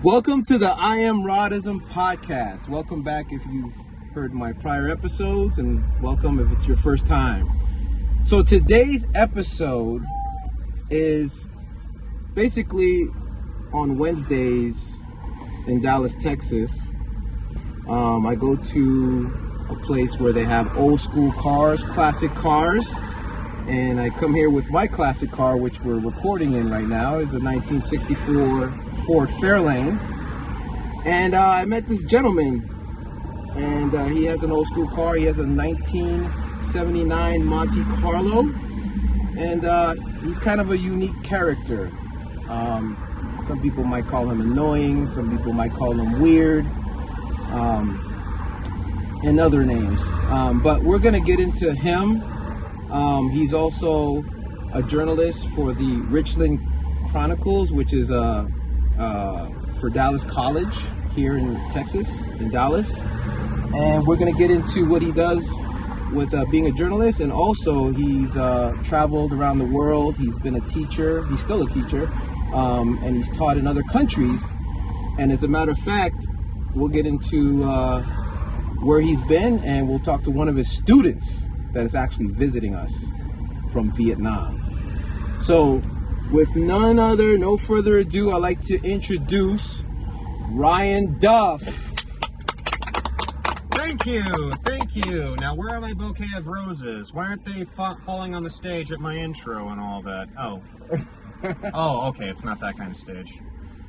Welcome to the I Am Rodism podcast. Welcome back if you've heard my prior episodes, and welcome if it's your first time. So today's episode is basically on Wednesdays in Dallas, Texas. I go to a place where they have old school cars, classic cars, and I come here with my classic car, which we're recording in right now. Is a 1964 Ford Fairlane, and I met this gentleman, and he has an old school car. He has a 1979 Monte Carlo, and he's kind of a unique character. Some people might call him annoying, some people might call him weird, and other names, but we're gonna get into him. He's also a journalist for the Richland Chronicles, which is for Dallas College here in Texas, in Dallas. And we're going to get into what he does with being a journalist. And also he's traveled around the world. He's been a teacher. He's still a teacher. And he's taught in other countries. And as a matter of fact, we'll get into where he's been, and we'll talk to one of his students that is actually visiting us from Vietnam. So with no further ado, I'd like to introduce Ryan Duff. Thank you. Now, where are my bouquet of roses? Why aren't they falling on the stage at my intro and all that? Oh, okay, it's not that kind of stage.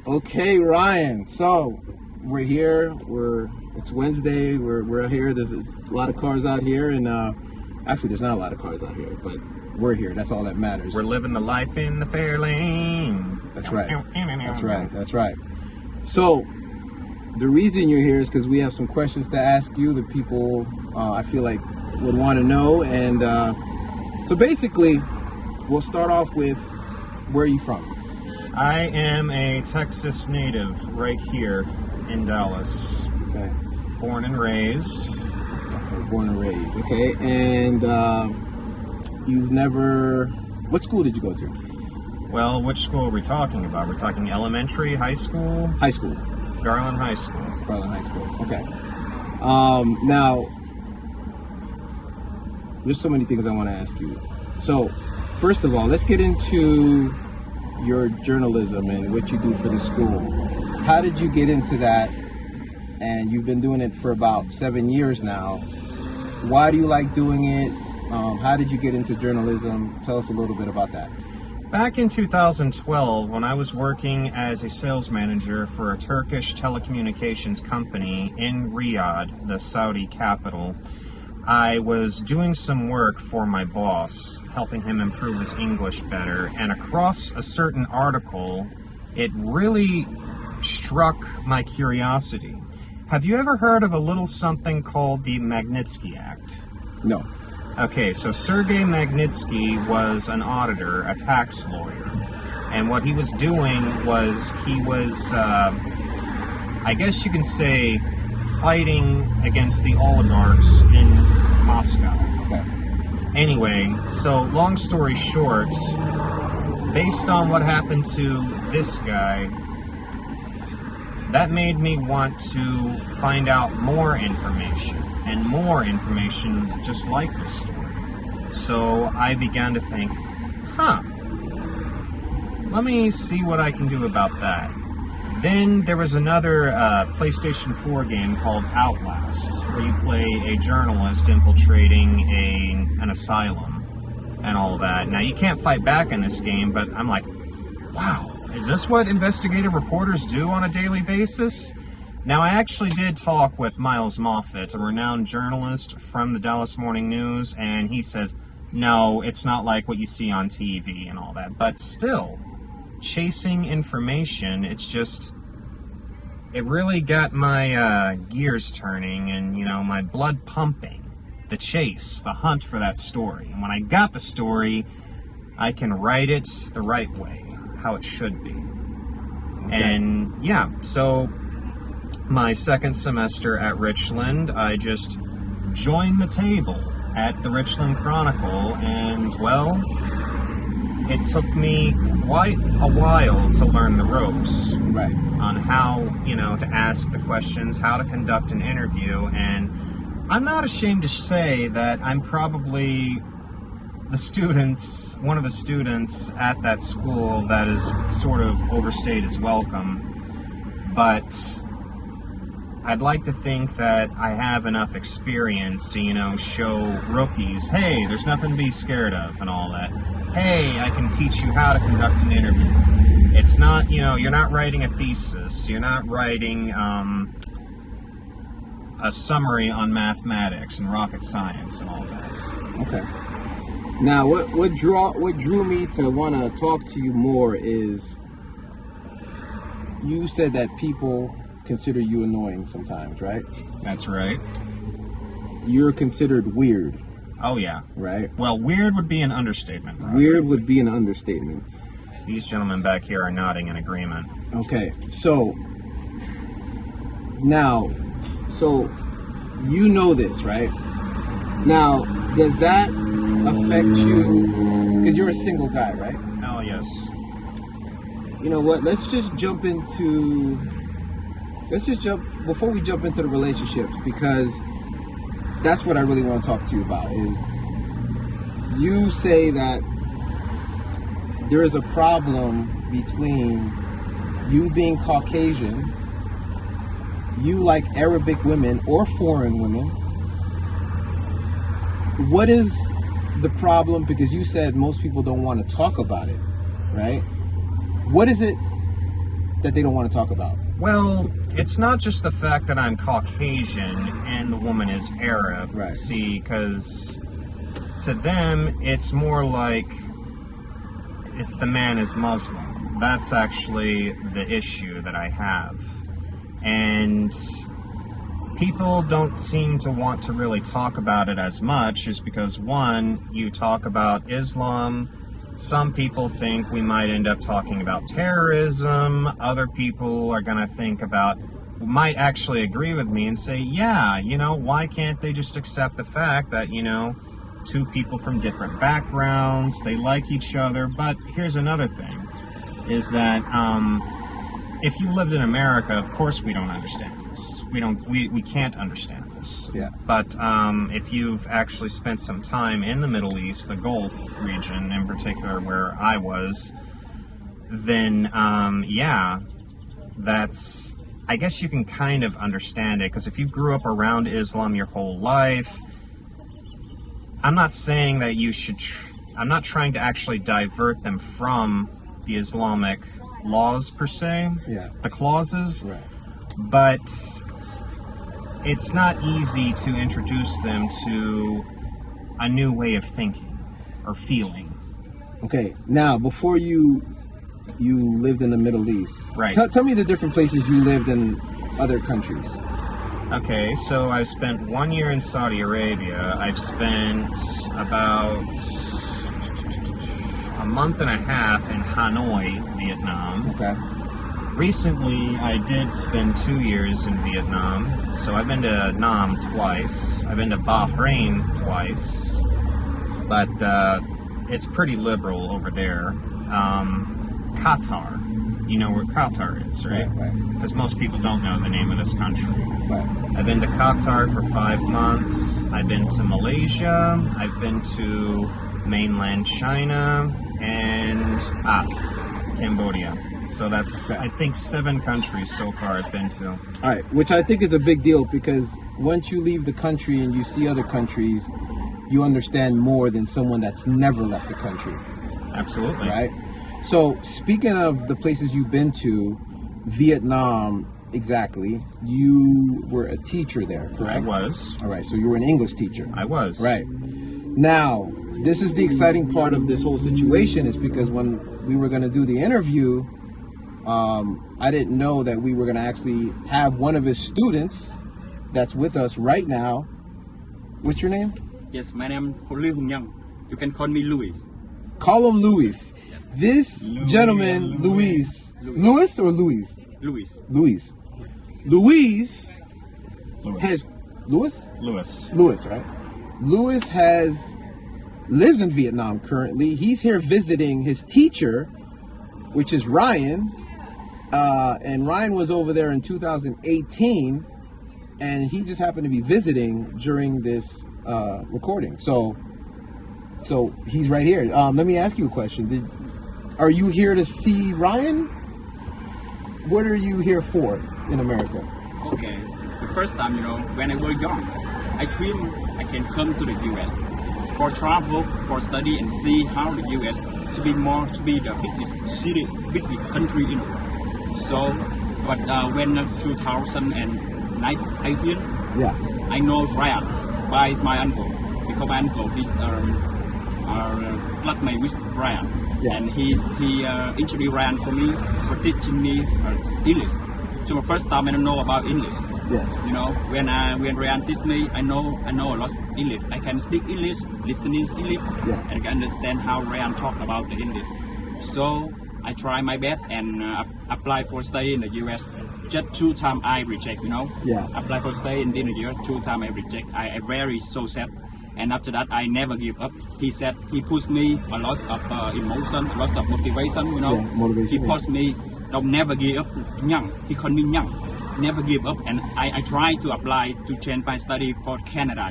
Okay, Ryan. So we're here. It's Wednesday. We're here. There's a lot of cars out here, and actually, there's not a lot of cars out here, but we're here. That's all that matters. We're living the life in the Fairlane. That's right. So the reason you're here is because we have some questions to ask you that people I feel like would want to know. And so basically, we'll start off with, where are you from? I am a Texas native right here in Dallas. Okay. Born and raised. Okay, and you've never... What school did you go to? Well, which school are we talking about? We're talking elementary, high school? High school. Garland High School. Okay. Now, there's so many things I want to ask you. So, first of all, let's get into your journalism and what you do for the school. How did you get into that? And you've been doing it for about 7 years now. Why do you like doing it? How did you get into journalism? Tell us a little bit about that. Back in 2012, when I was working as a sales manager for a Turkish telecommunications company in Riyadh, the Saudi capital, I was doing some work for my boss, helping him improve his English better, and across a certain article, it really struck my curiosity. Have you ever heard of a little something called the Magnitsky Act? No. Okay, so Sergei Magnitsky was an auditor, a tax lawyer, and what he was doing was he was, I guess you can say, fighting against the oligarchs in Moscow. Okay. Anyway, so long story short, based on what happened to this guy, that made me want to find out more information, and more information just like this story. So I began to think, let me see what I can do about that. Then there was another PlayStation 4 game called Outlast, where you play a journalist infiltrating an asylum and all that. Now, you can't fight back in this game, but I'm like, wow. Is this what investigative reporters do on a daily basis? Now, I actually did talk with Miles Moffat, a renowned journalist from the Dallas Morning News, and he says, no, it's not like what you see on TV and all that. But still, chasing information, it really got my gears turning and, my blood pumping. The chase, the hunt for that story. And when I got the story, I can write it the right way. How it should be. Okay. And yeah, so my second semester at Richland, I just joined the table at the Richland Chronicle, and well, it took me quite a while to learn the ropes. Right. On how, to ask the questions, how to conduct an interview, and I'm not ashamed to say that I'm probably one of the students at that school that is sort of overstayed his welcome, but I'd like to think that I have enough experience to, show rookies, hey, there's nothing to be scared of and all that. Hey, I can teach you how to conduct an interview. It's not, you're not writing a thesis. You're not writing a summary on mathematics and rocket science and all that. Okay. Now, what drew me to want to talk to you more is you said that people consider you annoying sometimes, right? That's right. You're considered weird. Oh, yeah. Right? Well, weird would be an understatement. Right? Weird would be an understatement. These gentlemen back here are nodding in agreement. Okay, so you know this, right? Now, does that affect you? Because you're a single guy, right? Oh, yes. You know what? Before we jump into the relationships, because that's what I really want to talk to you about, is you say that there is a problem between you being Caucasian, you like Arabic women or foreign women. What is the problem? Because you said most people don't want to talk about it, right? What is it that they don't want to talk about? Well, it's not just the fact that I'm Caucasian and the woman is Arab. Right. See, because to them, it's more like if the man is Muslim. That's actually the issue that I have. And people don't seem to want to really talk about it as much, is because, one, you talk about Islam. Some people think we might end up talking about terrorism. Other people are going to might actually agree with me and say, yeah, why can't they just accept the fact that, two people from different backgrounds, they like each other. But here's another thing, is that if you lived in America, of course we don't understand this. We can't understand this. Yeah. But if you've actually spent some time in the Middle East, the Gulf region in particular, where I was, then that's, I guess you can kind of understand it, because if you grew up around Islam your whole life, I'm not saying that you should, I'm not trying to actually divert them from the Islamic laws per se, the clauses, right. But it's not easy to introduce them to a new way of thinking or feeling. Okay, now before you lived in the Middle East, right? Tell me the different places you lived in other countries. Okay, so I've spent 1 year in Saudi Arabia. I've spent about a month and a half in Hanoi, Vietnam. Okay. Recently, I did spend 2 years in Vietnam. So I've been to Nam twice. I've been to Bahrain twice. But it's pretty liberal over there. Qatar. You know where Qatar is, right? Right. Because most people don't know the name of this country. Right. I've been to Qatar for 5 months. I've been to Malaysia. I've been to mainland China and Cambodia. So that's, I think, 7 countries so far I've been to. All right, which I think is a big deal, because once you leave the country and you see other countries, you understand more than someone that's never left the country. Absolutely. Right? So, speaking of the places you've been to, Vietnam, exactly, you were a teacher there, correct? I was. All right, so you were an English teacher. I was. Right. Now, this is the exciting part of this whole situation, is because when we were going to do the interview, I didn't know that we were going to actually have one of his students that's with us right now. What's your name? Yes, my name is Lee Hung Young. You can call me Louis. Call him Louis. This gentleman, Louis. Louis or Louis? Louis. Louis. Louis has... Louis? Louis. Louis, right? Louis has lives in Vietnam currently. He's here visiting his teacher, which is Ryan. And Ryan was over there in 2018, and he just happened to be visiting during this recording. So he's right here. Let me ask you a question. Are you here to see Ryan? What are you here for in America? Okay, the first time, when I was young, I dreamed I can come to the US for travel, for study, and see how the US to be the biggest city, biggest country in the world. So, but when 2018, Yeah. I know Ryan by my uncle, because my uncle is classmate with Ryan, Yeah. and he introduced Ryan for me, for teaching me English. So the first time I don't know about English. Yes. When Ryan teach me, I know a lot of English. I can speak English, listen English, Yeah. and I can understand how Ryan talk about the English. So I try my best and apply for stay in the US. Just 2 times I reject. Yeah. Apply for stay in the US, 2 times I reject. I very so sad. And after that, I never give up. He said he pushed me a lot of emotion, a lot of motivation. Yeah, motivation, He yeah. pushed me, don't never give up. Young. He called me young. Never give up. And I try to apply to change my study for Canada.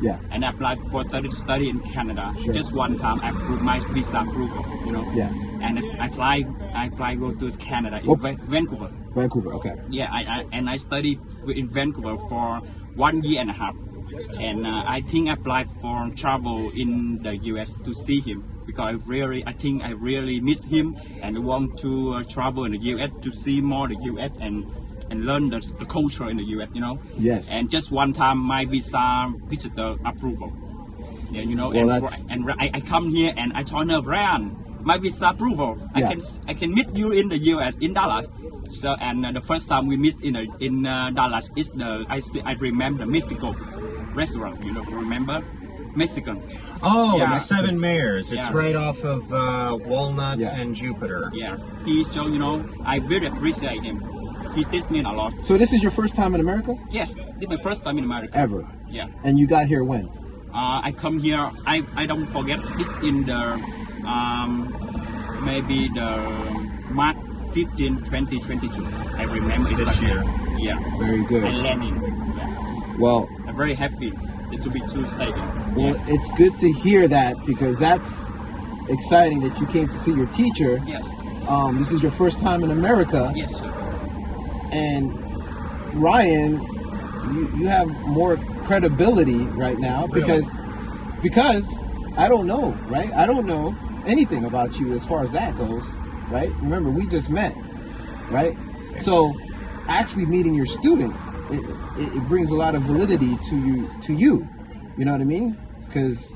Yeah. And I applied for study in Canada. Sure. Just 1 time, I approved my visa approval. Yeah. And I fly go to Canada in Oh. Vancouver. Vancouver. Okay. Yeah, I studied in Vancouver for 1 year and a half, and I think I applied for travel in the US to see him, because I think I really miss him and want to travel in the US to see more the US and learn the culture in the US, Yes. And just 1 time my visa visitor approval. Yeah, Well, that's- and I come here and I told her, Ryan, my visa approval. Yeah. I can meet you in the US in Dallas. So the first time we met in Dallas is I remember the Mexico restaurant. Remember Mexican? Oh, Yeah. the Seven Mayors. It's Yeah. right off of Walnut Yeah. and Jupiter. Yeah. So I very appreciate him. He teach me a lot. So this is your first time in America? Yes, this is my first time in America. Ever? Yeah. And you got here when? I come here. I don't forget. It's in the maybe the March 15, 2022. I remember it This like year. that. Yeah. Very I good. landing. Yeah. Well, I'm very happy. It will be Tuesday. well, it's good to hear that, because that's exciting that you came to see your teacher. Yes. This is your first time in America, Yes, sir. and Ryan, you have more credibility right now because I don't know, right? I don't know anything about you as far as that goes, right? Remember, we just met, right? So actually meeting your student, it brings a lot of validity to you. You know what I mean? Because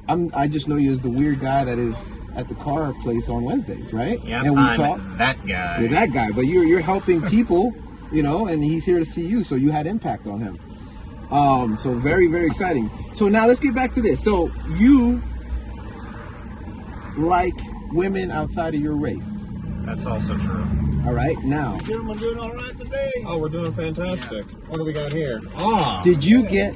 I just know you as the weird guy that is at the car place on Wednesdays, right? Yeah, and we I'm talk. that guy. You're that guy, but you're helping people, and he's here to see you, so you had impact on him. So very, very exciting. So now let's get back to this. So you like women outside of your race, That's also true. all right? Now, Gentlemen, doing all right today. Oh, we're doing fantastic. What do we got here? Ah, did you get?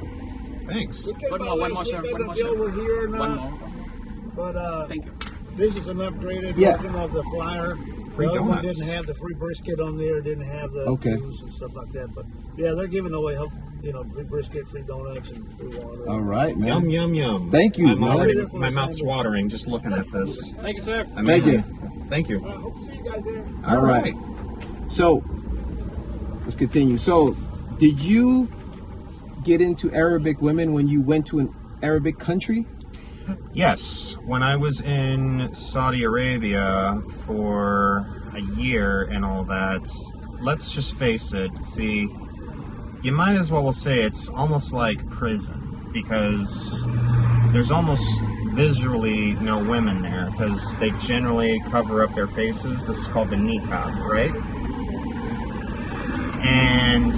thanks. Okay, One by more, the one way, more, sir, we one more, don't know sir. if you're here or not, One more. but Thank you. this is an upgraded Yeah. version of the flyer. Free the other one donuts. didn't have the free brisket on there, didn't have the Okay. juice and stuff like that. But yeah, they're giving away, free brisket, free donuts, and free water. All right, man. Yum, yum, yum. Thank you, I'm man. already, my mouth's watering just looking at this. Thank you, sir. Thank you. Thank you. Hope to see you guys there. All right. So let's continue. So, did you get into Arabic women when you went to an Arabic country? Yes, when I was in Saudi Arabia for a year and all that, let's just face it, see, you might as well say it's almost like prison, because there's almost visually no women there, because they generally cover up their faces. This is called the niqab, right? And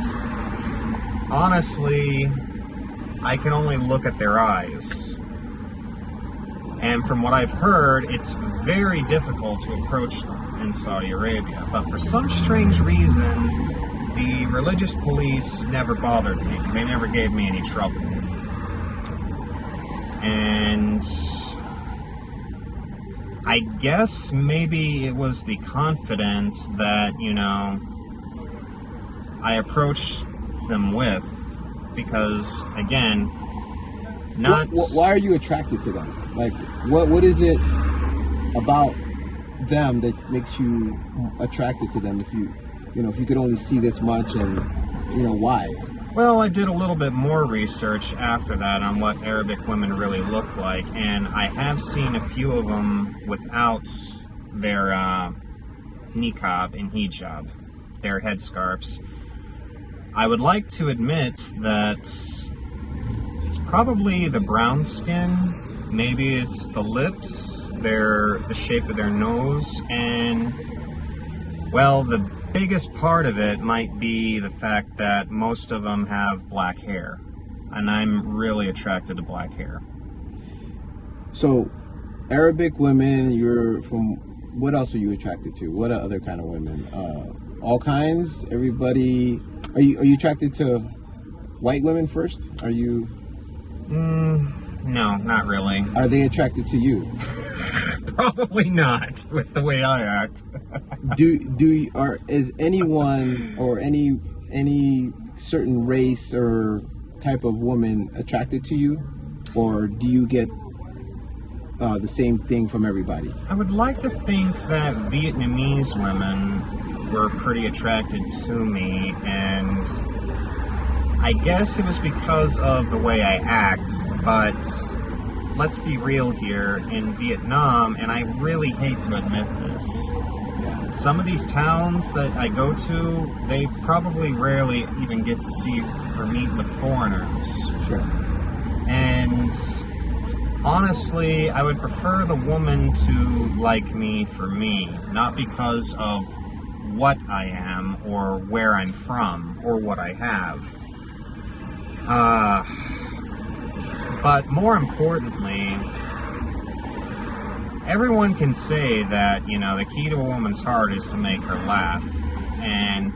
honestly, I can only look at their eyes. And from what I've heard, it's very difficult to approach them in Saudi Arabia. But for some strange reason, the religious police never bothered me. They never gave me any trouble. And I guess maybe it was the confidence that, I approached them with, because, again, not... Why are you attracted to them? Like, what is it about them that makes you attracted to them? If you could only see this much, and why? Well, I did a little bit more research after that on what Arabic women really look like, and I have seen a few of them without their niqab and hijab, their headscarves. I would like to admit that it's probably the brown skin, maybe it's the lips, the shape of their nose, and, well, the biggest part of it might be the fact that most of them have black hair, and I'm really attracted to black hair. So, Arabic women, what else are you attracted to? What other kind of women? All kinds? Everybody? Are you attracted to white women first? Are you? No, not really. Are they attracted to you? Probably not, with the way I act. Is anyone or any certain race or type of woman attracted to you, or do you get the same thing from everybody? I would like to think that Vietnamese women were pretty attracted to me, and I guess it was because of the way I act, but let's be real here, in Vietnam, and I really hate to admit this, some of these towns that I go to, they probably rarely even get to see or meet with foreigners. Sure. And honestly, I would prefer the woman to like me for me, not because of what I am or where I'm from or what I have. But more importantly, everyone can say that, the key to a woman's heart is to make her laugh. And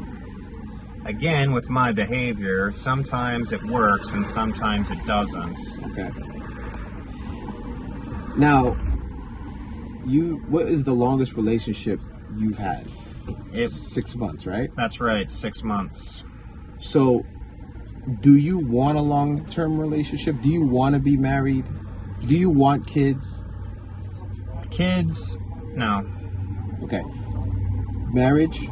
again, with my behavior, sometimes it works and sometimes it doesn't. Okay. Now, what is the longest relationship you've had? 6 months, right? That's right, 6 months. So, do you want a long-term relationship? Do you want to be married? Do you want kids? Kids? No. Okay. Marriage?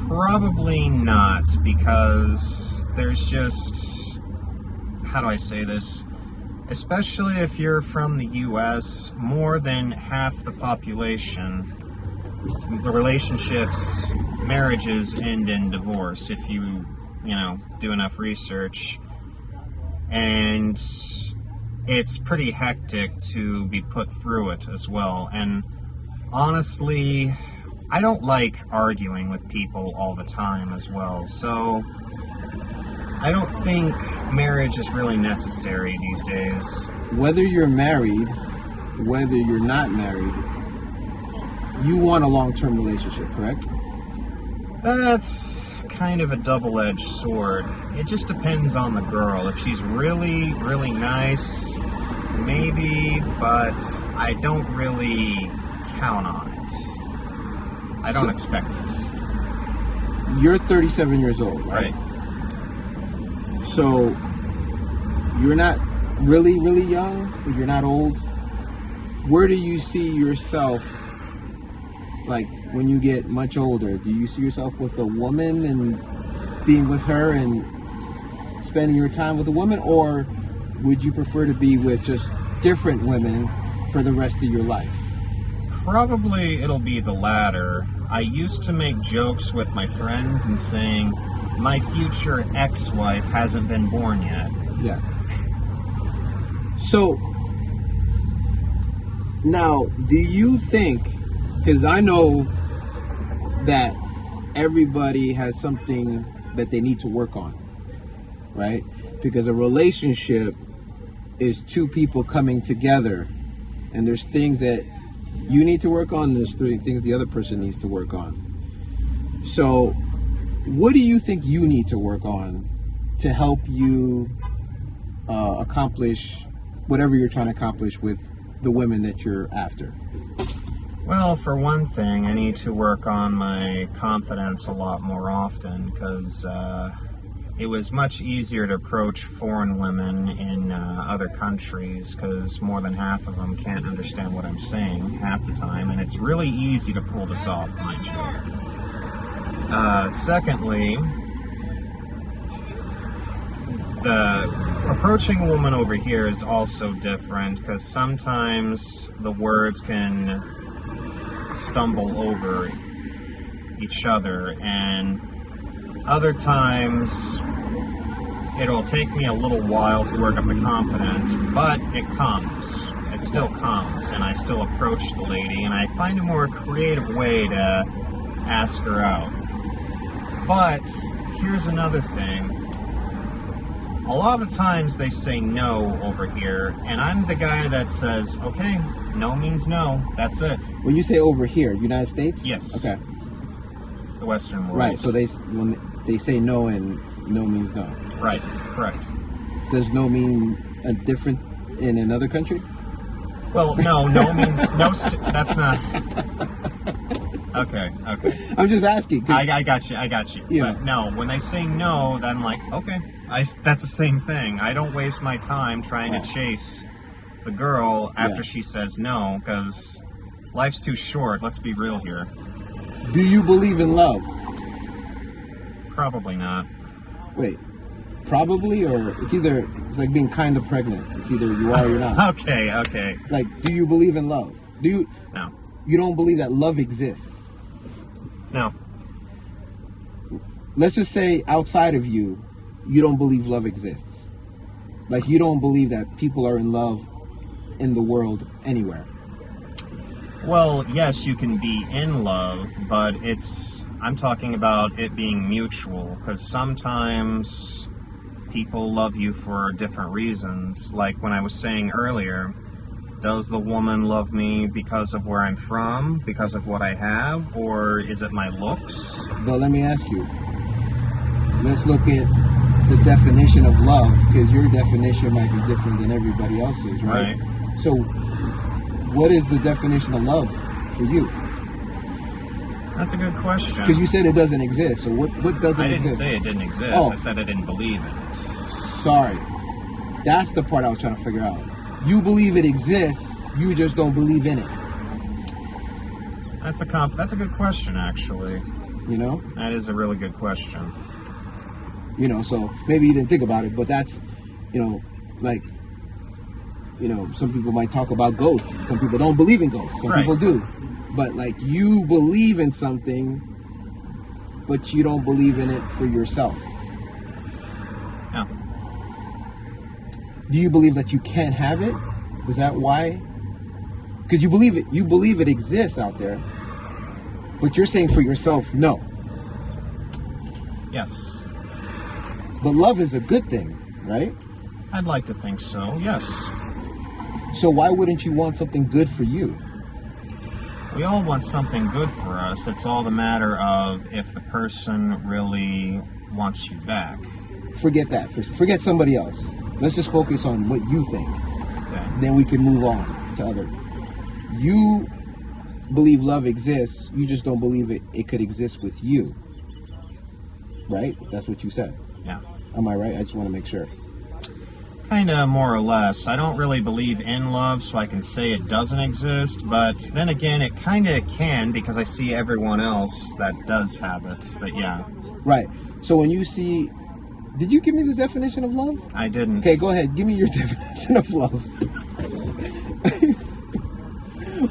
Probably not, because there's just... How do I say this? Especially if you're from the U.S., more than half the population, the relationships, marriages end in divorce if you do enough research. And it's pretty hectic to be put through it as well. And honestly, I don't like arguing with people all the time as well. So I don't think marriage is really necessary these days. Whether you're married, whether you're not married, you want a long-term relationship, correct? That's kind of a double-edged sword. It just depends on the girl. If she's really, really nice, maybe, but I don't really count on it. I don't expect it. You're 37 years old, right? So, you're not really, really young, but you're not old. Where do you see yourself, like, when you get much older? Do you see yourself with a woman and being with her and spending your time with a woman? Or would you prefer to be with just different women for the rest of your life? Probably it'll be the latter. I used to make jokes with my friends and saying, my future ex-wife hasn't been born yet. Yeah. So, now, do you think, because I know that everybody has something that they need to work on, right? Because a relationship is two people coming together, and there's things that you need to work on, and there's three things the other person needs to work on. So, what do you think you need to work on to help you accomplish whatever you're trying to accomplish with the women that you're after? Well, for one thing, I need to work on my confidence a lot more often, because it was much easier to approach foreign women in other countries, because more than half of them can't understand what I'm saying half the time, and it's really easy to pull this off, mind you. Secondly, the approaching a woman over here is also different, because sometimes the words can stumble over each other, and other times it'll take me a little while to work up the confidence, but it comes. It still comes, and I still approach the lady, and I find a more creative way to ask her out. But here's another thing. A lot of times they say no over here, and I'm the guy that says, okay, no means no, that's it. When you say over here, United States? Yes. Okay. The Western world. Right, so when they say no, and no means no. Right, correct. Does no mean a different in another country? Well, no means no. That's not. Okay. I'm just asking. I got you. Yeah. But no, when they say no, then I'm like, okay, that's the same thing. I don't waste my time trying to chase the girl after she says no, because life's too short. Let's be real here. Do you believe in love? Probably not. Wait, probably, or it's like being kind of pregnant. It's either you are or you're not. Okay. Like, do you believe in love? No. You don't believe that love exists? No. Let's just say outside of you don't believe love exists. Like, you don't believe that people are in love in the world anywhere. Well, yes, you can be in love, but I'm talking about it being mutual, because sometimes people love you for different reasons. Like when I was saying earlier, does the woman love me because of where I'm from, because of what I have, or is it my looks? But let me ask you, let's look at the definition of love, because your definition might be different than everybody else's, right? So what is the definition of love for you? That's a good question. Because you said it doesn't exist. So what doesn't exist? I didn't say it didn't exist. Oh. I said I didn't believe in it. Sorry. That's the part I was trying to figure out. You believe it exists, you just don't believe in it. That's a good question, actually. You know? That is a really good question. You know, so maybe you didn't think about it, but that's, like, some people might talk about ghosts. Some people don't believe in ghosts. Some people do. But, like, you believe in something, but you don't believe in it for yourself. Yeah. Do you believe that you can't have it? Is that why? Because you believe it exists out there, but you're saying for yourself, no. Yes. But love is a good thing, right? I'd like to think so, yes. So why wouldn't you want something good for you? We all want something good for us. It's all the matter of if the person really wants you back. Forget that. Forget somebody else. Let's just focus on what you think. Okay. Then we can move on to other. You believe love exists. You just don't believe it could exist with you. Right? That's what you said. Yeah. Am I right? I just want to make sure. Kinda, more or less. I don't really believe in love, so I can say it doesn't exist, but then again, it kinda can, because I see everyone else that does have it, but yeah. Right. So when you see... Did you give me the definition of love? I didn't. Okay, go ahead. Give me your definition of love.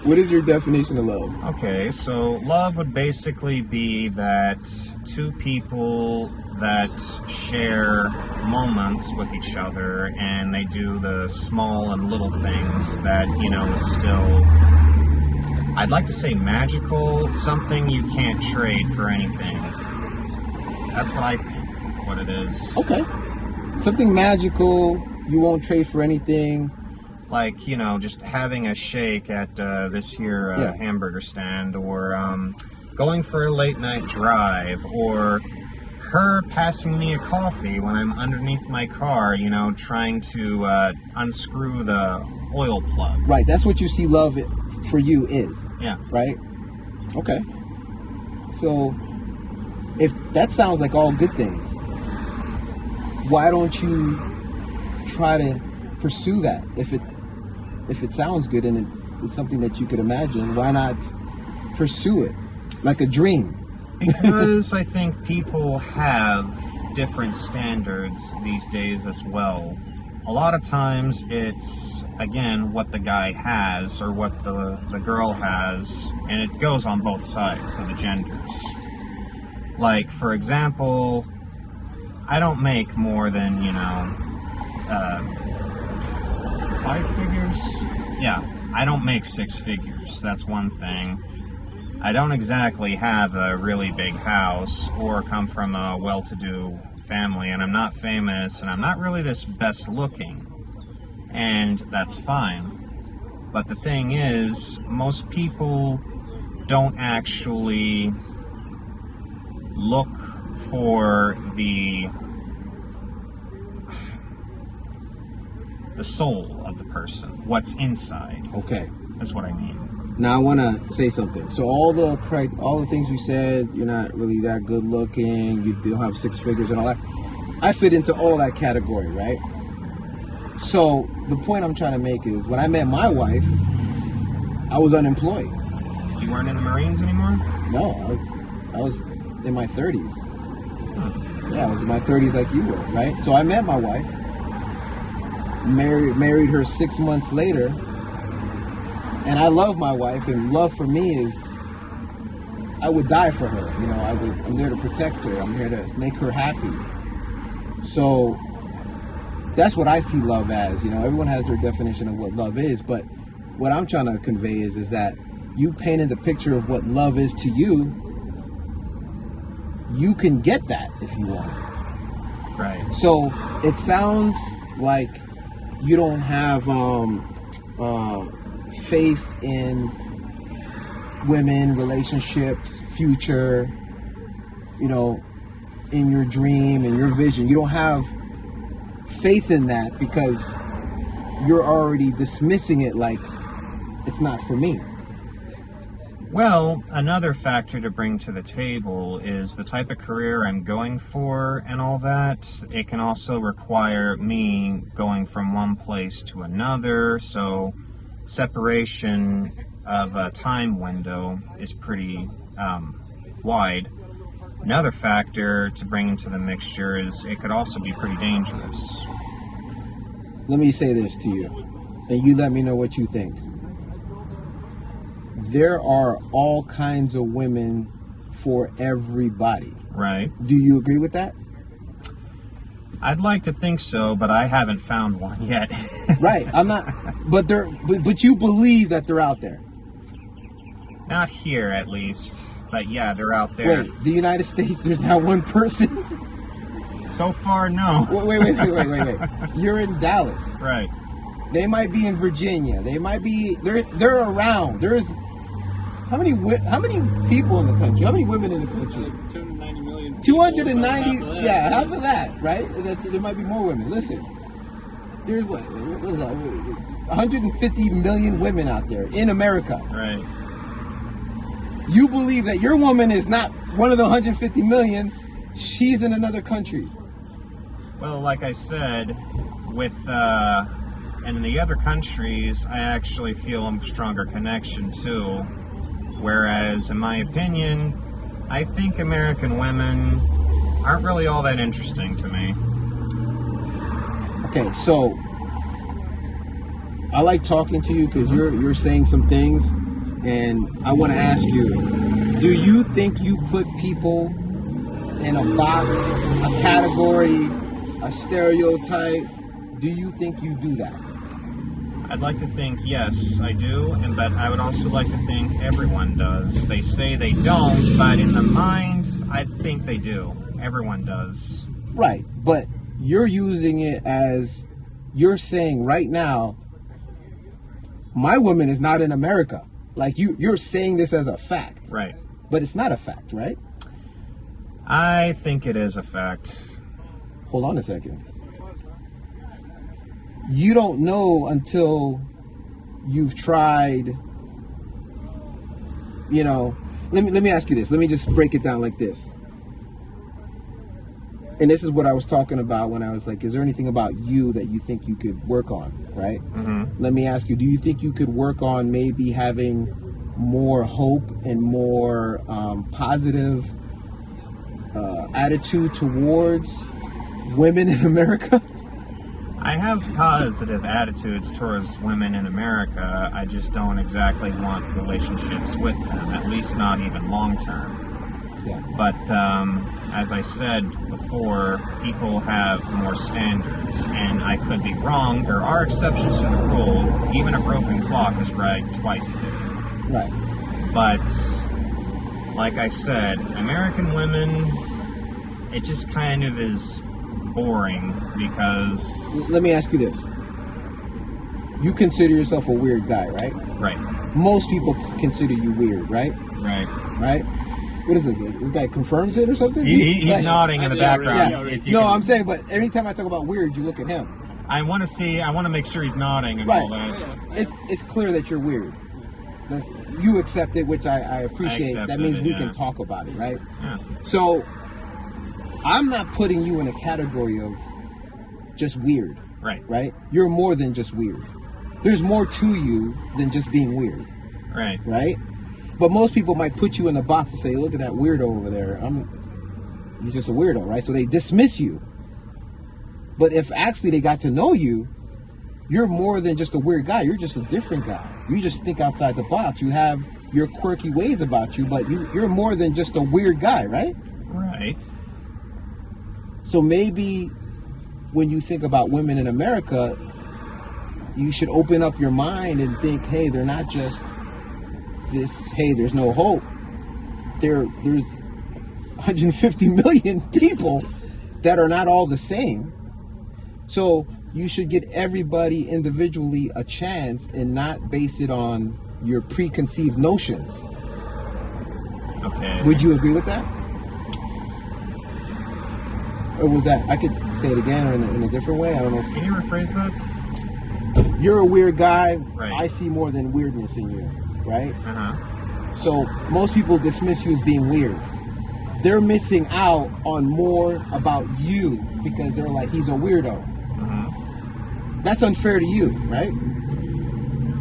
What is your definition of love? Okay, so love would basically be that two people that share moments with each other, and they do the small and little things that, is still, I'd like to say magical, something you can't trade for anything. That's what I think, what it is. Okay. Something magical, you won't trade for anything. Like, just having a shake at this here hamburger stand, or going for a late night drive, or her passing me a coffee when I'm underneath my car, trying to unscrew the oil plug. Right. That's what you see love for you is. Yeah. Right? Okay. So, if that sounds like all good things, why don't you try to pursue that? If it sounds good and it's something that you could imagine, why not pursue it like a dream? Because I think people have different standards these days as well. A lot of times it's, again, what the guy has or what the girl has, and it goes on both sides of the genders. Like, for example, I don't make more than, 5 figures? Yeah, I don't make 6 figures, that's one thing. I don't exactly have a really big house or come from a well-to-do family, and I'm not famous, and I'm not really this best looking, and that's fine. But the thing is, most people don't actually look for the soul of the person, what's inside. Okay. That's what I mean. Now I want to say something. So all the things you said, you're not really that good looking, you don't have 6 figures and all that, I fit into all that category, right? So the point I'm trying to make is, when I met my wife, I was unemployed. You weren't in the Marines anymore? No, I was in my 30s. Huh. Yeah, I was in my 30s like you were, right? So I met my wife, married her 6 months later, and I love my wife, and love for me is, I would die for her. I'm there to protect her. I'm here to make her happy. So that's what I see love as. Everyone has their definition of what love is, but what I'm trying to convey is that you painted the picture of what love is to you. You can get that if you want. Right. So it sounds like you don't have faith in women, relationships, future, in your dream and your vision. You don't have faith in that because you're already dismissing it like it's not for me. Well, another factor to bring to the table is the type of career I'm going for and all that. It can also require me going from one place to another, so separation of a time window is pretty wide. Another factor to bring into the mixture is it could also be pretty dangerous. Let me say this to you, and you let me know what you think. There are all kinds of women for everybody. Right. Do you agree with that? I'd like to think so, but I haven't found one yet. Right. I'm not. But you believe that they're out there. Not here, at least. But yeah, they're out there. Wait, the United States, there's not one person? So far, no. Wait. You're in Dallas. Right. They might be in Virginia. They might be. They're around. There's how many people in the country? How many women in the country? 290 million. 290. Yeah, half of that, right? There might be more women. Listen, there's what is that? 150 million women out there in America. Right. You believe that your woman is not one of the 150 million. She's in another country. Well, like I said, with and in the other countries, I actually feel a stronger connection too. Whereas, in my opinion, I think American women aren't really all that interesting to me. Okay, so I like talking to you because you're saying some things, and I want to ask you: do you think you put people in a box, a category, a stereotype? Do you think you do that? I'd like to think yes, I do, but I would also like to think everyone does. They say they don't, but in the mind, I think they do. Everyone does. Right, but you're using it as, you're saying right now, my woman is not in America. Like you're saying this as a fact. Right. But it's not a fact, right? I think it is a fact. Hold on a second. You don't know until you've tried, you know, let me ask you this. Let me just break it down like this. And this is what I was talking about when I was like, is there anything about you that you think you could work on, right? Mm-hmm. Let me ask you, do you think you could work on maybe having more hope and more positive attitude towards women in America? I have positive attitudes towards women in America. I just don't exactly want relationships with them, at least not even long term. Yeah. But as I said before, people have more standards, and I could be wrong. There are exceptions to the rule. Even a broken clock is right twice a day. Right. But like I said, American women, it just kind of is boring because... Let me ask you this. You consider yourself a weird guy, right? Right. Most people consider you weird, right? Right. Right? What is it? This guy confirms it or something? He's Like, nodding in the background. Yeah. If you No, can- I'm saying, but every time I talk about weird, you look at him. I want to make sure he's nodding and all that. It's clear that you're weird. You accept it, which I appreciate. accept That means it, we yeah. can talk about it, right? Yeah. So, I'm not putting you in a category of just weird, Right. right? You're more than just weird. There's more to you than just being weird, Right. right? But most people might put you in a box and say, look at that weirdo over there. He's just a weirdo, right? So they dismiss you. But if actually they got to know you, you're more than just a weird guy. You're just a different guy. You just think outside the box. You have your quirky ways about you, but you're more than just a weird guy, right? Right. So maybe when you think about women in America, you should open up your mind and think, hey, they're not just this, hey, there's no hope. There's 150 million people that are not all the same. So you should give everybody individually a chance and not base it on your preconceived notions. Okay. Would you agree with that? Or was that, I could say it again or in a different way. I don't know. Can you rephrase that? You're a weird guy. Right. I see more than weirdness in you, right? Uh-huh. So most people dismiss you as being weird. They're missing out on more about you because they're like, he's a weirdo. Uh-huh. That's unfair to you, right?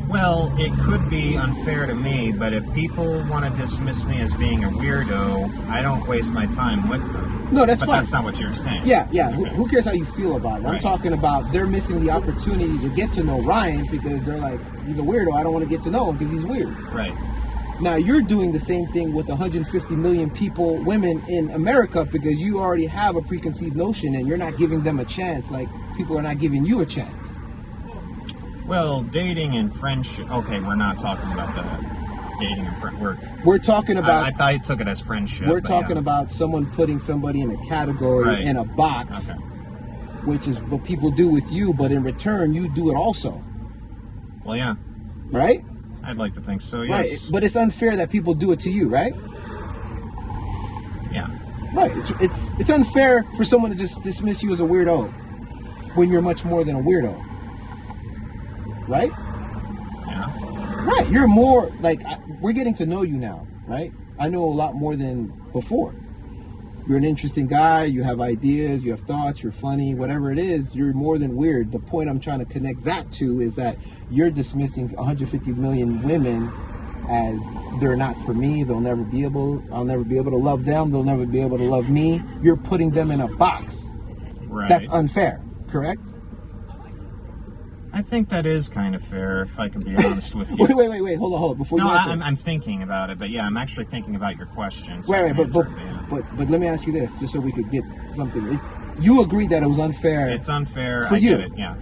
Well, it could be unfair to me, but if people want to dismiss me as being a weirdo, I don't waste my time with them. No, that's But fine. that's not what you're saying. Yeah. Okay. Who cares how you feel about it? I'm Right. talking about they're missing the opportunity to get to know Ryan because they're like, he's a weirdo. I don't want to get to know him because he's weird. Right. Now you're doing the same thing with 150 million people, women in America, because you already have a preconceived notion and you're not giving them a chance. Like people are not giving you a chance. Well, dating and friendship. Okay, we're not talking about that. Dating and friendship. We're talking about. I thought you took it as friendship. We're but talking yeah. about someone putting somebody in a category, Right. in a box, Okay. which is what people do with you, but in return, you do it also, Well, yeah. right? I'd like to think so. Yes. Right. But it's unfair that people do it to you, right? Yeah. Right. It's unfair for someone to just dismiss you as a weirdo when you're much more than a weirdo, right? Yeah. Right. You're more like we're getting to know you now, right? I know a lot more than before. You're an interesting guy. You have ideas. You have thoughts. You're funny. Whatever it is, you're more than weird. The point I'm trying to connect that to is that you're dismissing 150 million women as they're not for me. They'll never be able. I'll never be able to love them. They'll never be able to love me. You're putting them in a box. Right. That's unfair. Correct? I think that is kind of fair, if I can be honest with you. Wait. Hold on. Before No, you answer. I'm thinking about it, but yeah, I'm actually thinking about your question. So Right, I can but answer it, yeah. but let me ask you this, just so we could get something. You agree that it was unfair. It's unfair. For I you. get it. Yeah,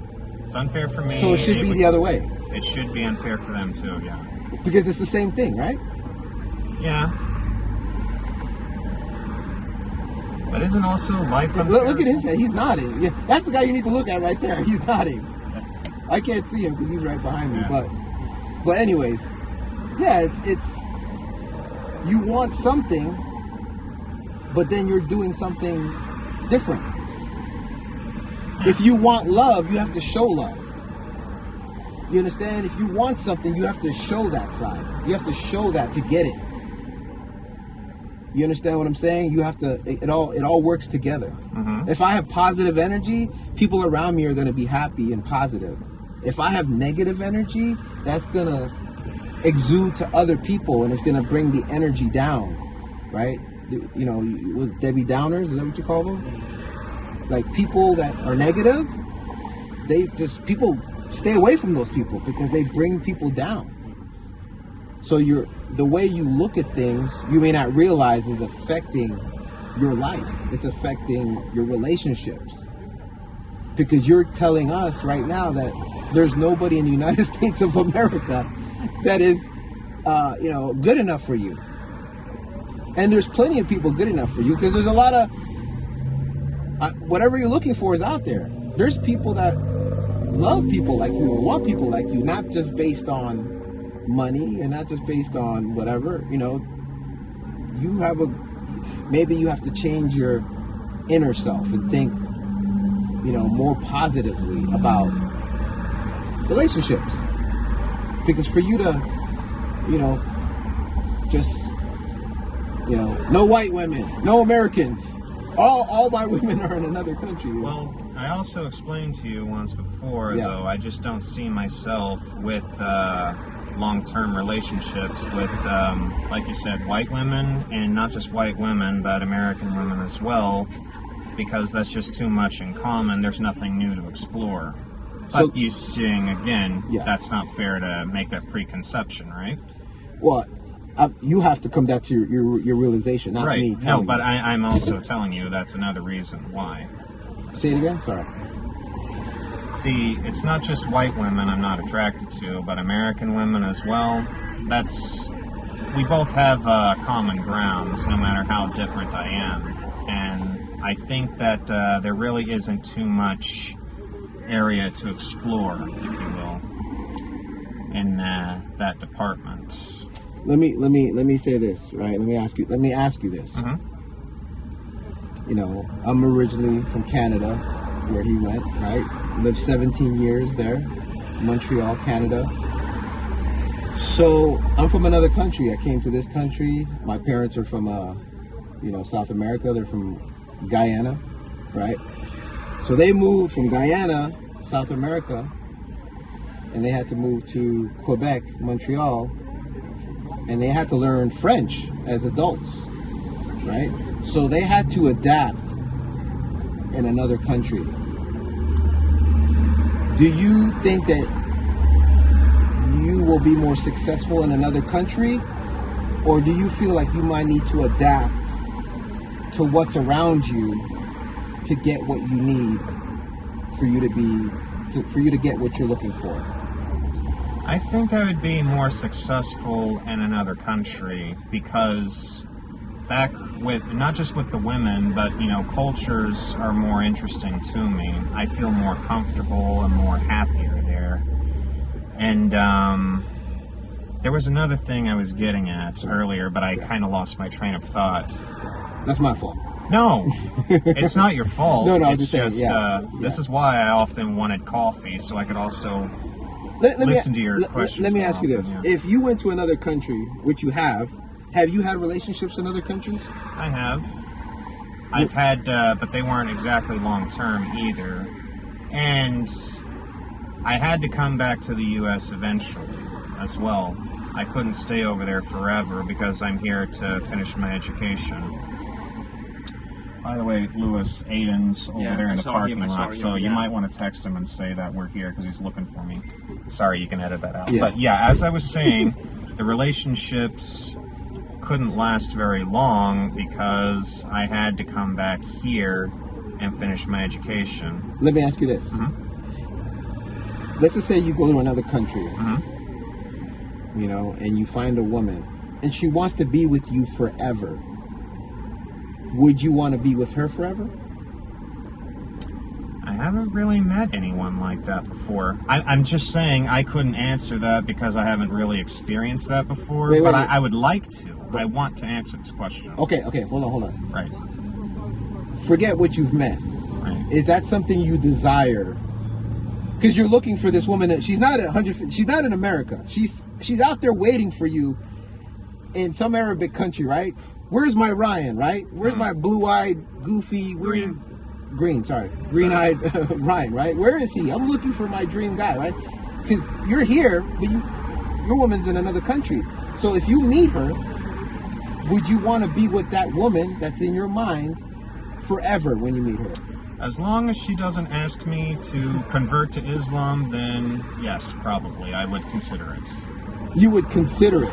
it's unfair for me. So it should be the other way, It should be unfair for them too. Yeah. because it's the same thing, right? Yeah. But isn't also life unfair? Look at his head. He's nodding. Yeah, that's the guy you need to look at right there. He's nodding. I can't see him because he's right behind me. Yeah. But anyways, yeah, it's you want something, but then you're doing something different. If you want love, you have to show love. You understand? If you want something, you have to show that side. You have to show that to get it. You understand what I'm saying? You have to, it all works together. Mm-hmm. If I have positive energy, people around me are going to be happy and positive. If I have negative energy, that's going to exude to other people, and it's going to bring the energy down, right? You know, with Debbie Downers, is that what you call them? Like people that are negative, people stay away from those people because they bring people down. So the way you look at things, you may not realize is affecting your life. It's affecting your relationships. Because you're telling us right now that there's nobody in the United States of America that is, good enough for you. And there's plenty of people good enough for you, because there's a lot of, whatever you're looking for is out there. There's people that love people like you or want people like you, not just based on money and not just based on whatever. You know, maybe you have to change your inner self and think, more positively about relationships. Because for you to, no white women, no Americans, all my women are in another country. Well, I also explained to you once before, though, I just don't see myself with long-term relationships with, like you said, white women, and not just white women, but American women as well, because that's just too much in common. There's nothing new to explore. But you seeing, again, that's not fair to make that preconception, right? Well, you have to come back to your realization, not me telling you. No, but I'm also telling you that's another reason why. Say it again? Sorry. See, it's not just white women I'm not attracted to, but American women as well. We both have common grounds, no matter how different I am. And I think that there really isn't too much area to explore, if you will, in that department. Let me say this, right? Let me ask you this. Mm-hmm. I'm originally from Canada, where he went, right? Lived 17 years there, Montreal, Canada. So I'm from another country. I came to this country. My parents are from, South America. They're from Guyana, right? So they moved from Guyana, South America, and they had to move to Quebec, Montreal, and they had to learn French as adults, right? So they had to adapt in another country. Do you think that you will be more successful in another country, or do you feel like you might need to adapt to what's around you to get what you need for you to get what you're looking for? I think I would be more successful in another country because back with, not just with the women, but, cultures are more interesting to me. I feel more comfortable and more happier there. And there was another thing I was getting at earlier, but I kind of lost my train of thought. That's my fault. No, it's not your fault. No, it's just this is why I often wanted coffee, so I could also listen to your questions. Let me ask you this. If you went to another country, which you have you had relationships in other countries? I have. I've had, but they weren't exactly long-term either. And I had to come back to the U.S. eventually as well. I couldn't stay over there forever because I'm here to finish my education. By the way, Lewis Aiden's over there in the parking lot, so you might want to text him and say that we're here because he's looking for me. Sorry, you can edit that out. Yeah. But yeah, as I was saying, the relationships couldn't last very long because I had to come back here and finish my education. Let me ask you this. Mm-hmm. Let's just say you go to another country, mm-hmm. And you find a woman, and she wants to be with you forever. Would you want to be with her forever? I haven't really met anyone like that before. I'm just saying I couldn't answer that because I haven't really experienced that before, but I would like to. I want to answer this question. Okay, hold on. Right. Forget what you've met. Right. Is that something you desire? Because you're looking for this woman. She's not she's not in America. She's out there waiting for you in some Arabic country, right? Where's my Ryan, right? Where's my blue-eyed, goofy, green-eyed Ryan, right? Where is he? I'm looking for my dream guy, right? Because you're here, but your woman's in another country. So if you meet her, would you want to be with that woman that's in your mind forever when you meet her? As long as she doesn't ask me to convert to Islam, then yes, probably. I would consider it. You would consider it.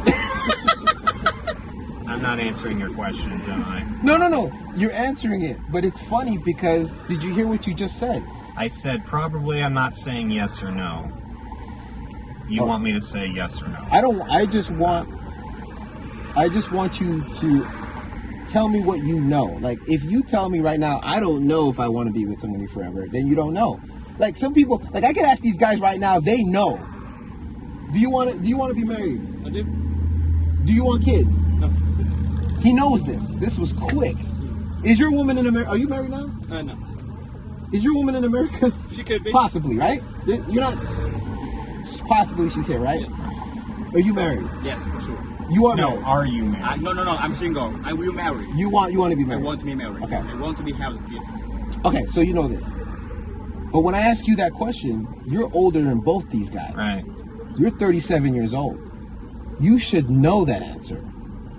I'm not answering your question, am I? No. You're answering it. But it's funny because, did you hear what you just said? I said probably. I'm not saying yes or no. You want me to say yes or no? I just want you to tell me what you know. Like, if you tell me right now, I don't know if I want to be with somebody forever, then you don't know. Like, some people, like, I could ask these guys right now, they know. Do you want to be married? I do. Do you want kids? No. He knows this. This was quick. Is your woman in America? Are you married now? No. Is your woman in America? She could be. Possibly, right? You're not. Possibly, she's here, right? Yeah. Are you married? Yes, for sure. You are No, married. are you married? No. I'm single. I will marry. You want to be I married. want to be married. Okay. I want to be have a kid. Okay, so you know this. But when I ask you that question, you're older than both these guys. Right. You're 37 years old. You should know that answer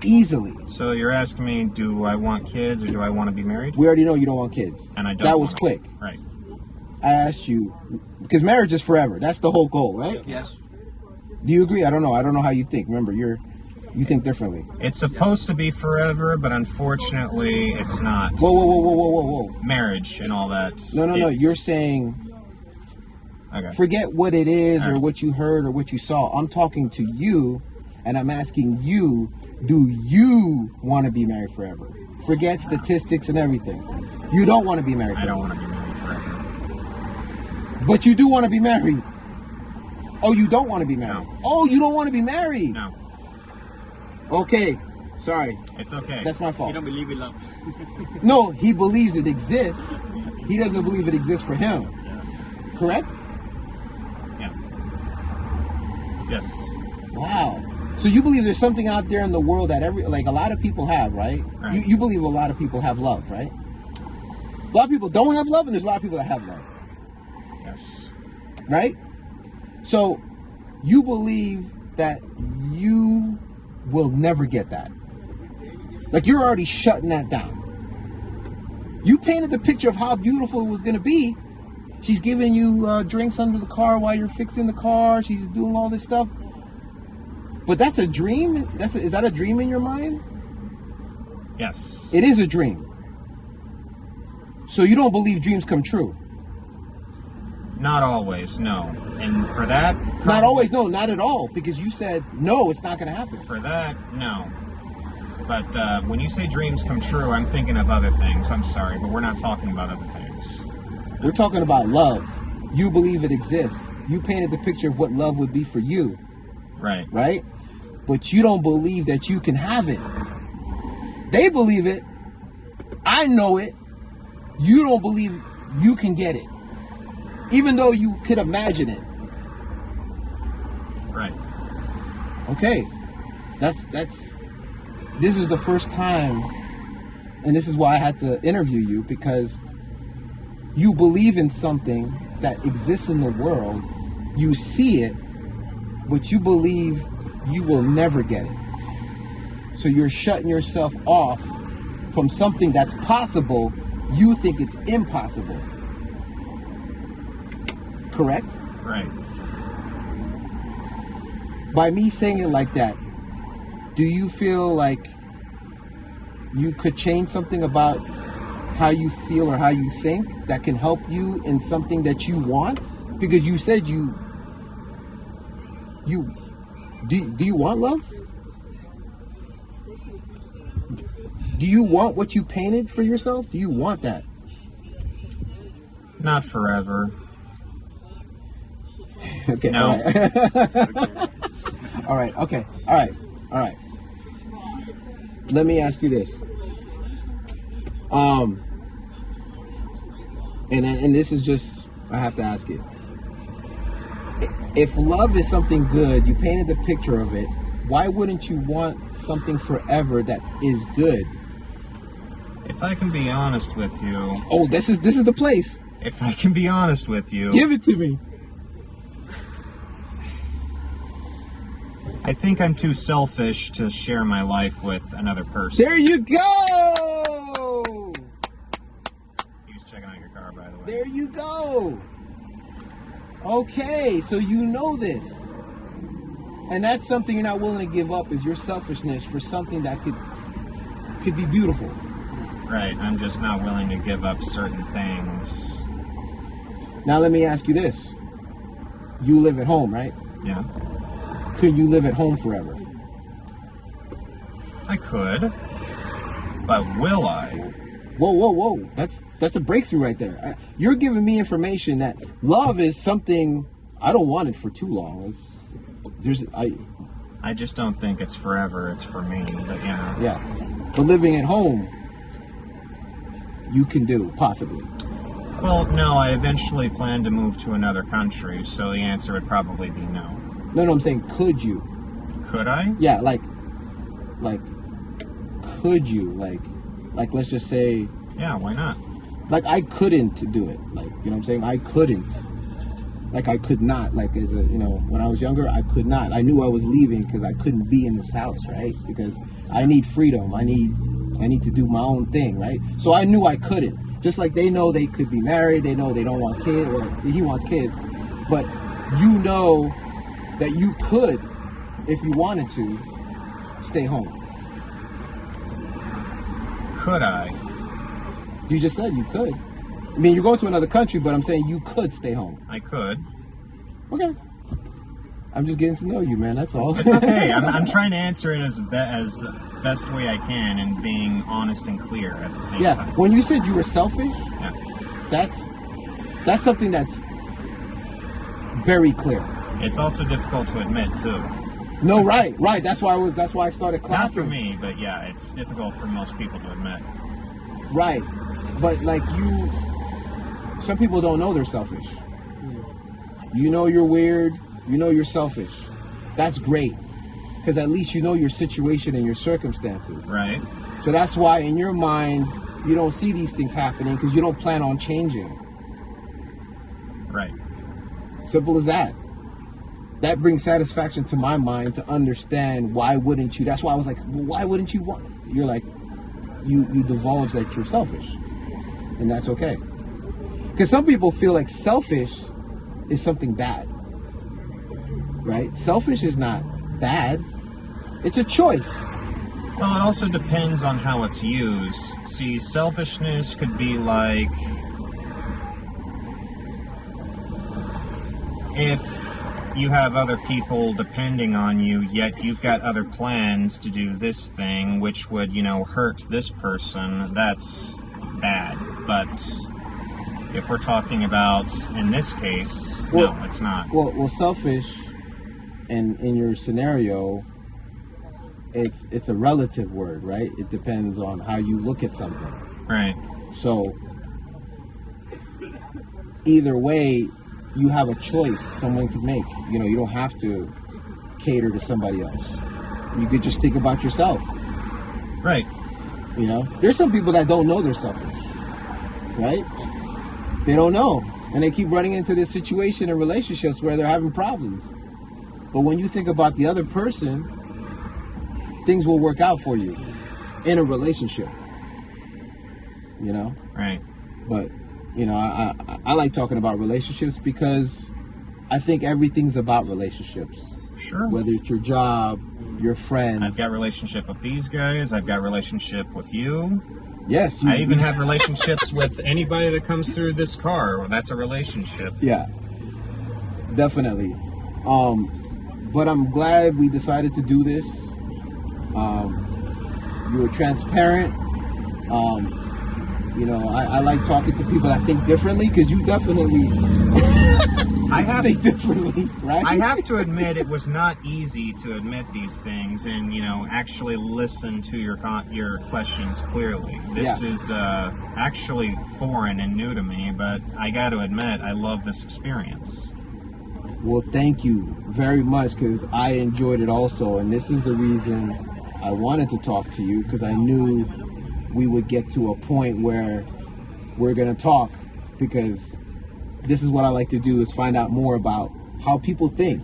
easily. So you're asking me, do I want kids or do I want to be married? We already know you don't want kids. And I don't. That was want quick. Right. I asked you because marriage is forever. That's the whole goal, right? Yes. Do you agree? I don't know. I don't know how you think. Remember, you think differently. It's supposed to be forever, but unfortunately, it's not. Whoa. Marriage and all that. No. It's- You're saying, Okay. forget what it is All or right. what you heard or what you saw. I'm talking to you, and I'm asking you, do you want to be married forever? Forget statistics and everything. You don't want to be married I forever. don't want to be married forever. But you do want to be married. Oh, you don't want to be married. No. Oh, you don't want to be married. No. Okay. Sorry. It's okay. That's my You fault. don't believe in love. No, he believes it exists. He doesn't believe it exists for him. Correct? Yeah. Yes. Wow. So you believe there's something out there in the world that a lot of people have, right? Right. You believe a lot of people have love, right? A lot of people don't have love, and there's a lot of people that have love, Yes. right? So you believe that you will never get that. Like, you're already shutting that down. You painted the picture of how beautiful it was going to be. She's giving you drinks under the car while you're fixing the car. She's doing all this stuff. But that's a dream? Is that a dream in your mind? Yes. It is a dream. So you don't believe dreams come true? Not always, no. And for that... Not always, no, not at all. Because you said, no, it's not going to happen. For that, no. But when you say dreams come true, I'm thinking of other things. I'm sorry, but we're not talking about other things. We're talking about love. You believe it exists. You painted the picture of what love would be for you, Right. right? But you don't believe that you can have it. They believe it. I know it. You don't believe you can get it. Even though you could imagine it. Right. Okay. This is the first time, and this is why I had to interview you, because you believe in something that exists in the world. You see it, but you believe you will never get it. So you're shutting yourself off from something that's possible. You think it's impossible. Correct? Right. By me saying it like that, do you feel like you could change something about how you feel or how you think that can help you in something that you want? Because you said do you want love? Do you want what you painted for yourself? Do you want that? Not forever. Okay. No. All right. All right. Okay. All right. let me ask you this. And this is just, I have to ask it. If love is something good, you painted the picture of it, why wouldn't you want something forever that is good? If I can be honest with you... Oh, this is the place. If I can be honest with you... Give it to me. I think I'm too selfish to share my life with another person. There you go! He's checking out your car, by the way. There you go. Okay, so you know this. And that's something you're not willing to give up, is your selfishness for something that could be beautiful. Right, I'm just not willing to give up certain things. Now let me ask you this. You live at home, right? Yeah. Could you live at home forever? I could. But will I? Whoa. That's a breakthrough right there. You're giving me information that love is something, I don't want it for too long. I just don't think it's forever, it's for me. But yeah. Yeah. But living at home, you can do, possibly. Well, no, I eventually plan to move to another country, so the answer would probably be no. No, I'm saying, could you? Could I? Yeah, like, could you? Like, let's just say... Yeah, why not? Like, I couldn't do it. Like, you know what I'm saying? I couldn't. Like, I could not. Like, when I was younger, I could not. I knew I was leaving because I couldn't be in this house, right? Because I need freedom. I need to do my own thing, right? So I knew I couldn't. Just like they know they could be married, they know they don't want kids, or he wants kids. But you know that you could, if you wanted to, stay home. Could I? You just said you could. I mean, you're going to another country, but I'm saying you could stay home. I could. Okay. I'm just getting to know you, man. That's all. It's okay. I'm trying to answer it as the best way I can and being honest and clear at the same time. When you said you were selfish, Yeah. that's something that's very clear. It's also difficult to admit too. No, right. That's why I started clapping. Not for me, but yeah, it's difficult for most people to admit. Right. But like some people don't know they're selfish. You know you're weird. You know you're selfish. That's great. Because at least you know your situation and your circumstances. Right. So that's why in your mind, you don't see these things happening because you don't plan on changing. Right. Simple as that. That brings satisfaction to my mind to understand why wouldn't you. That's why I was like, well, why wouldn't you want? You're like, you divulge that you're selfish. And that's okay. Because some people feel like selfish is something bad. Right? Selfish is not bad. It's a choice. Well, it also depends on how it's used. See, selfishness could be like if you have other people depending on you, yet you've got other plans to do this thing, which would, hurt this person, that's bad. But if we're talking about, in this case, no, it's not. Well, selfish, in your scenario, it's a relative word, right? It depends on how you look at something. Right. So, either way, you have a choice someone could make. You don't have to cater to somebody else. You could just think about yourself. Right. There's some people that don't know they're selfish, right? They don't know. And they keep running into this situation in relationships where they're having problems. But when you think about the other person, things will work out for you in a relationship. Right. But, I like talking about relationships because I think everything's about relationships. Sure. Whether it's your job, your friends. I've got relationship with these guys. I've got relationship with you. Yes. I even have relationships with anybody that comes through this car. That's a relationship. Yeah. Definitely. But I'm glad we decided to do this. You were transparent. You know, I like talking to people that think differently, because you definitely think differently, right? I have to admit, it was not easy to admit these things and, you know, actually listen to your questions clearly. This is actually foreign and new to me, but I got to admit, I love this experience. Well, thank you very much, because I enjoyed it also, and this is the reason I wanted to talk to you, because I knew we would get to a point where we're going to talk, because this is what I like to do, is find out more about how people think.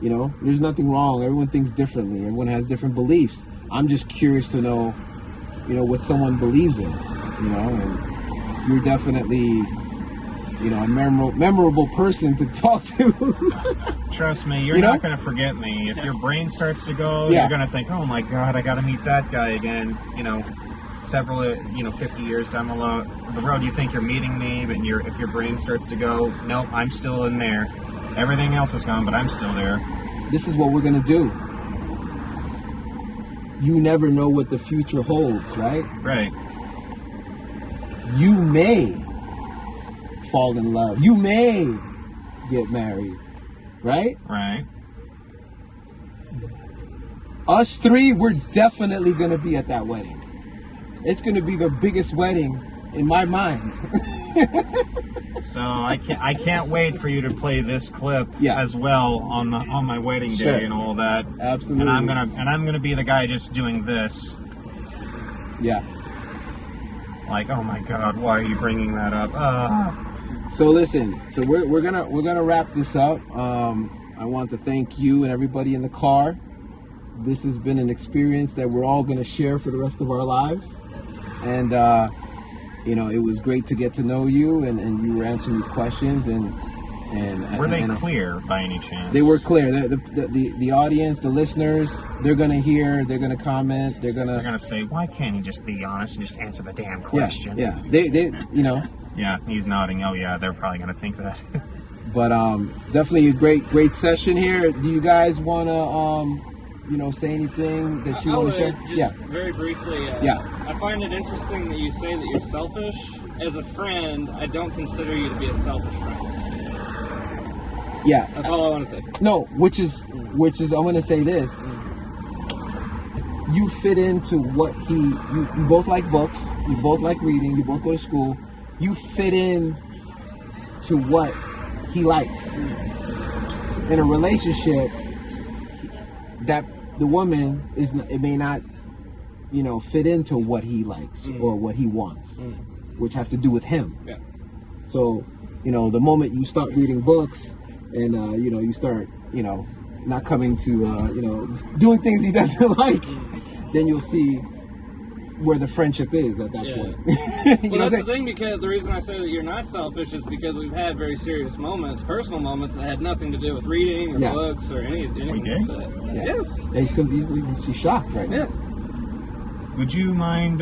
You know, there's nothing wrong. Everyone thinks differently. Everyone has different beliefs. I'm just curious to know, you know, what someone believes in, you know, and you're definitely, you know, a memorable person to talk to. Trust me, you're not going to forget me. If your brain starts to go, you're going to think, oh my God, I got to meet that guy again, you know. Several, 50 years down the road, you think you're meeting me, but if your brain starts to go, nope, I'm still in there. Everything else is gone, but I'm still there. This is what we're going to do. You never know what the future holds, right? Right. You may fall in love. You may get married, right? Right. Us three, we're definitely going to be at that wedding. It's going to be the biggest wedding in my mind. So I can't wait for you to play this clip as well on my wedding day and all that. Absolutely. And I'm gonna be the guy just doing this. Yeah. Like, oh my God, why are you bringing that up? So listen. So we're gonna wrap this up. I want to thank you and everybody in the car. This has been an experience that we're all gonna share for the rest of our lives. And, it was great to get to know you, and you were answering these questions. And were they clear by any chance? They were clear. The audience, the listeners, they're going to hear, they're going to comment, they're going to say, why can't he just be honest and just answer the damn question? Yeah. They. Yeah, he's nodding. Oh, yeah, they're probably going to think that. But definitely a great session here. Do you guys want to... say anything that you want to share? Very briefly. I find it interesting that you say that you're selfish. As a friend, I don't consider you to be a selfish friend. Yeah. That's all I want to say. No, which is I'm going to say this. You fit into what you both like books, you both like reading, you both go to school. You fit in to what he likes. In a relationship, that the woman it may not, fit into what he likes or what he wants, which has to do with him. Yeah. So, the moment you start reading books and, you start, not coming to, doing things he doesn't like, then you'll see where the friendship is at that point. Well, that's the thing, because the reason I say that you're not selfish is because we've had very serious moments, personal moments that had nothing to do with reading or books or anything like that. Yes. She's shocked right now. Would you mind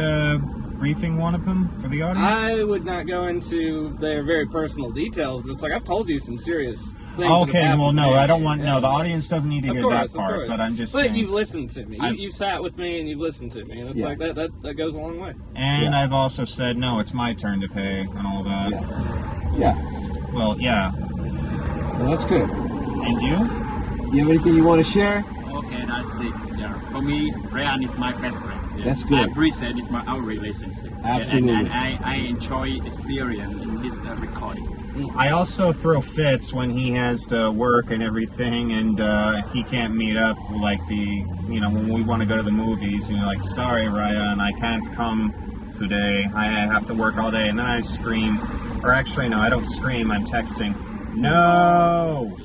briefing one of them for the audience? I would not go into their very personal details, but it's like I've told you some serious things. Okay, well, no, I don't want... No, the audience doesn't need to hear that part, but I'm just saying... But you've listened to me. You sat with me and you've listened to me, and it's like that goes a long way. And I've also said, no, it's my turn to pay and all that. Yeah. Well, yeah. Well, that's good. And you? You have anything you want to share? Okay, that's it. Yeah, for me, Ryan is my best friend. Yes. That's good. I appreciate it's our relationship. Absolutely. And I enjoy experience in this recording. I also throw fits when he has to work and everything, and he can't meet up, like when we want to go to the movies, like, sorry, Ryan, I can't come today. I have to work all day. And then I scream, or actually, no, I don't scream, I'm texting, no,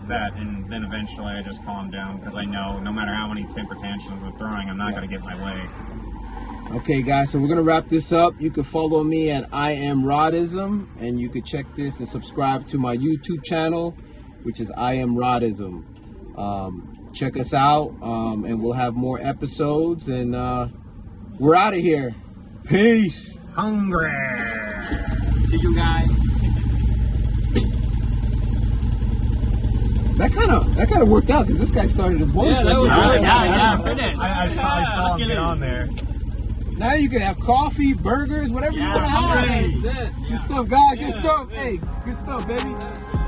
that, and then eventually I just calm down, because I know no matter how many temper tantrums we're throwing, I'm not going to get my way. Okay, guys, so we're going to wrap this up. You can follow me at I Am Rodism, and you can check this and subscribe to my YouTube channel, which is I Am Rodism. Check us out, and we'll have more episodes, and we're out of here. Peace. Hungry. See you guys. That kind of worked out, because this guy started his voice. Yeah, that was Finish. I saw him get on there. Now you can have coffee, burgers, whatever you want to have. That's it. Good stuff, guys. Good stuff. Hey, good stuff, baby.